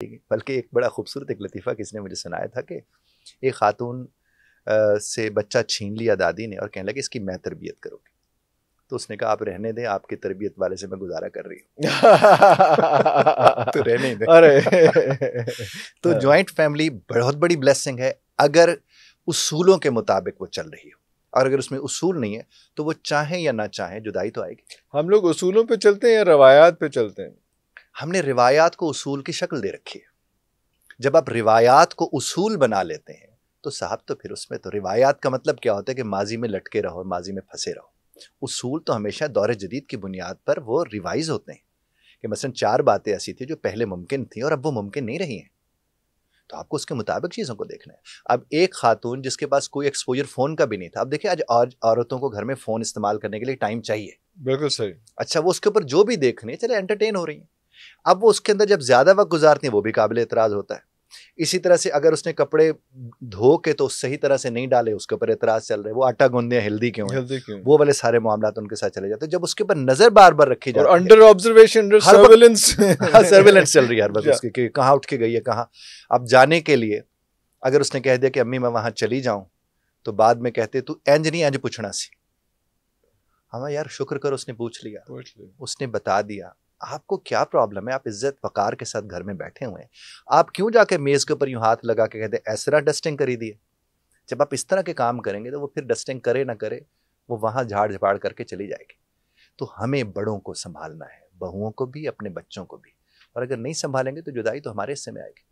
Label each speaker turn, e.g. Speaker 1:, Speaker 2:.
Speaker 1: बल्कि एक बड़ा खूबसूरत एक लतीफ़ा किसी ने मुझे सुनाया था कि एक खातून से बच्चा छीन लिया दादी ने और कहने लगी इसकी मैं तरबियत करूँगी। तो उसने कहा आप रहने दें, आपकी तरबियत वाले से मैं गुजारा कर रही हूँ। आप तो रहने ही दें।
Speaker 2: अरे
Speaker 1: तो जॉइंट फैमिली बहुत बड़ी ब्लेसिंग है अगर उसूलों के मुताबिक वो चल रही हो, और अगर उसमें उसूल नहीं है तो वो चाहे या ना चाहे जुदाई तो आएगी।
Speaker 2: हम लोग उसूलों पे चलते हैं या रवायात पे चलते हैं?
Speaker 1: हमने रिवायात को उसूल की शक्ल दे रखी है। जब आप रिवायात को उसूल बना लेते हैं तो साहब तो फिर उसमें तो रिवायात का मतलब क्या होता है कि माजी में लटके रहो, माजी में फंसे रहो। उसूल तो हमेशा दौर जदीद की बुनियाद पर वो रिवाइज होते हैं कि मसलन 4 बातें ऐसी थी जो पहले मुमकिन थी और अब वो मुमकिन नहीं रही हैं, तो आपको उसके मुताबिक चीज़ों को देखना है। अब एक खातून जिसके पास कोई एक्सपोजर फ़ोन का भी नहीं था, अब देखिए आज औरतों को घर में फ़ोन इस्तेमाल करने के लिए टाइम चाहिए।
Speaker 2: बिल्कुल सही।
Speaker 1: अच्छा, वो उसके ऊपर जो भी देख रही है चले एंटरटेन हो रही हैं। अब वो उसके अंदर जब ज़्यादा वक्त गुजारती हैं वो भी काबिल एतराज़ होता है। इसी तरह से अगर उसने कपड़े धो के तो सही तरह से नहीं डाले, उसके ऊपर एतराज़ चल रहे हैं, वो आटा गूंदे हैं हेल्दी क्यों है,
Speaker 2: जल्दी क्यों?
Speaker 1: वो वाले सारे मामलात उनके साथ चले जाते हैं। जब उसके ऊपर नज़र बार बार रखी
Speaker 2: और
Speaker 1: जाती है,
Speaker 2: अंडर ऑब्जर्वेशन, अंडर
Speaker 1: हर वक्त
Speaker 2: सर्विलेंस
Speaker 1: सर्विलेंस चल रही है हर वक्त उसकी कि कहाँ उठ के गई है कहाँ। अब जाने के लिए अगर उसने कह दिया कि अम्मी मैं वहाँ चली जाऊँ, तो बाद में कहते तू इंज नहीं इंज पूछना सी। हाँ यार शुक्र कर उसने पूछ लिया, उसने बता दिया। आपको क्या प्रॉब्लम है? आप इज्जत वकार के साथ घर में बैठे हुए हैं, आप क्यों जाके मेज के ऊपर यूं हाथ लगा के कहते ऐसा डस्टिंग करी दी है? जब आप इस तरह के काम करेंगे तो वो फिर डस्टिंग करे ना करे वो वहां झाड़ झपाड़ करके चली जाएगी। तो हमें बड़ों को संभालना है, बहुओं को भी अपने बच्चों को भी, और अगर नहीं संभालेंगे तो जुदाई तो हमारे हिस्से में आएगी।